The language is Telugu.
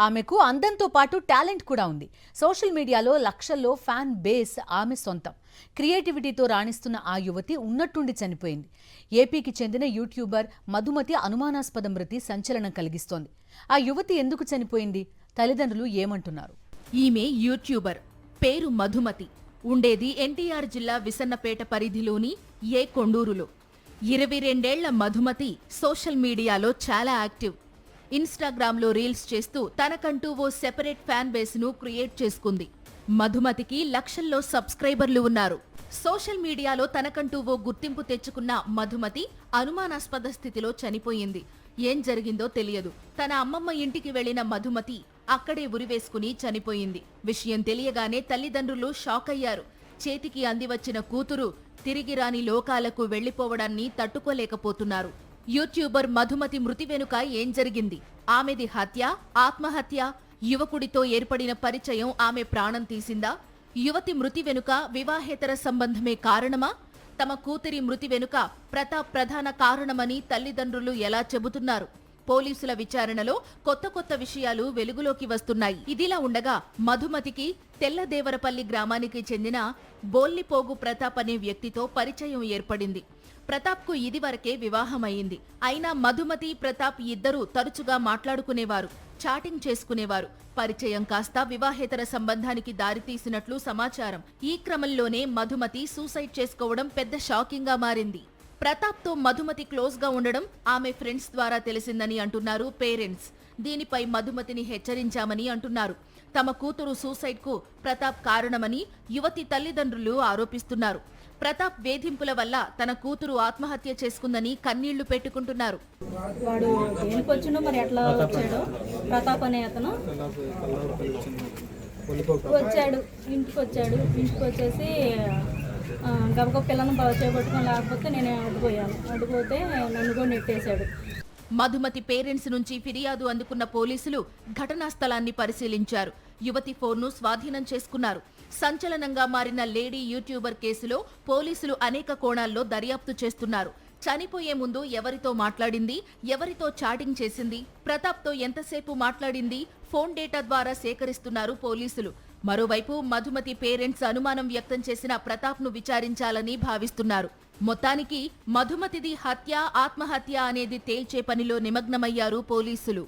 ఆమెకు అందంతో పాటు టాలెంట్ కూడా ఉంది. సోషల్ మీడియాలో లక్షల్లో ఫ్యాన్ బేస్ ఆమె సొంతం. క్రియేటివిటీతో రాణిస్తున్న ఆ యువతి ఉన్నట్టుండి చనిపోయింది. ఏపీకి చెందిన యూట్యూబర్ మధుమతి అనుమానాస్పద మృతి సంచలనం కలిగిస్తోంది. ఆ యువతి ఎందుకు చనిపోయింది? తల్లిదండ్రులు ఏమంటున్నారు? ఈమె యూట్యూబర్, పేరు మధుమతి. ఉండేది ఎన్టీఆర్ జిల్లా విసన్నపేట పరిధిలోని ఏ కొండూరులో. 22 మధుమతి సోషల్ మీడియాలో చాలా యాక్టివ్. ఇన్స్టాగ్రామ్లో రీల్స్ చేస్తూ తనకంటూ ఓ సెపరేట్ ఫ్యాన్ బేస్ను క్రియేట్ చేసుకుంది. మధుమతికి లక్షల్లో సబ్స్క్రైబర్లు ఉన్నారు. సోషల్ మీడియాలో తనకంటూ ఓ గుర్తింపు తెచ్చుకున్న మధుమతి అనుమానాస్పద స్థితిలో చనిపోయింది. ఏం జరిగిందో తెలియదు. తన అమ్మమ్మ ఇంటికి వెళ్లిన మధుమతి అక్కడే ఉరివేసుకుని చనిపోయింది. విషయం తెలియగానే తల్లిదండ్రులు షాక్ అయ్యారు. చేతికి అందివచ్చిన కూతురు తిరిగి రాని లోకాలకు వెళ్లిపోవడాన్ని తట్టుకోలేకపోతున్నారు. యూట్యూబర్ మధుమతి మృతి వెనుక ఏం జరిగింది? ఆమెది హత్య, ఆత్మహత్య? యువకుడితో ఏర్పడిన పరిచయం ఆమె ప్రాణం తీసిందా? యువతి మృతి వెనుక వివాహేతర సంబంధమే కారణమా? తమ కూతురి మృతి వెనుక ప్రతాప్ ప్రధాన కారణమని తల్లిదండ్రులు ఎలా చెబుతున్నారు? పోలీసుల విచారణలో కొత్త విషయాలు వెలుగులోకి వస్తున్నాయి. ఇదిలా ఉండగా మధుమతికి తెల్లదేవరపల్లి గ్రామానికి చెందిన బోల్లిపోగు ప్రతాప్ అనే వ్యక్తితో పరిచయం ఏర్పడింది. ప్రతాప్కు ఇదివరకే వివాహమైంది. అయినా మధుమతి, ప్రతాప్ ఇద్దరూ తరచుగా మాట్లాడుకునేవారు, చాటింగ్ చేసుకునేవారు. పరిచయం కాస్త వివాహేతర సంబంధానికి దారితీసినట్లు సమాచారం. ఈ క్రమంలోనే మధుమతి సూసైడ్ చేసుకోవడం పెద్ద షాకింగ్ గా మారింది. ప్రతాప్తో మధుమతి క్లోజ్ గా ఉండడం ఆమె ఫ్రెండ్స్ ద్వారా తెలిసిందని అంటున్నారు పేరెంట్స్. దీనిపై మధుమతిని హెచ్చరించామని అంటున్నారు. తమ కూతురు సూసైడ్ కు ప్రతాప్ కారణమని యువతి తల్లిదండ్రులు ఆరోపిస్తున్నారు. ప్రతాప్ వేధింపుల వల్ల తన కూతురు ఆత్మహత్య చేసుకుందని కన్నీళ్లు పెట్టుకుంటున్నారు. వాడు దేనికొచ్చిండో మరి ఎట్లా వచ్చాడో, ప్రతాప్ అనే అతను వచ్చాడు, ఇంటికి వచ్చేసి గబగబ పిల్లను చేపట్టుకొని లేకపోతే నేను అడ్డుపోతే నన్ను కూడా నెట్టేశాడు. మధుమతి పేరెంట్స్ నుంచి ఫిర్యాదు అందుకున్న పోలీసులు ఘటనా స్థలాన్ని పరిశీలించారు. యువతి ఫోన్ను స్వాధీనం చేసుకున్నారు. సంచలనంగా మారిన లేడీ యూట్యూబర్ కేసులో పోలీసులు అనేక కోణాల్లో దర్యాప్తు చేస్తున్నారు. చనిపోయే ముందు ఎవరితో మాట్లాడింది, ఎవరితో చాటింగ్ చేసింది, ప్రతాప్తో ఎంతసేపు మాట్లాడింది, ఫోన్ డేటా ద్వారా సేకరిస్తున్నారు పోలీసులు. మరోవైపు మధుమతి పేరెంట్స్ అనుమానం వ్యక్తం చేసిన ప్రతాప్ను విచారించాలని భావిస్తున్నారు. మొత్తానికి మధుమతిది హత్య, ఆత్మహత్య అనేది తేల్చే పనిలో నిమగ్నమయ్యారు పోలీసులు.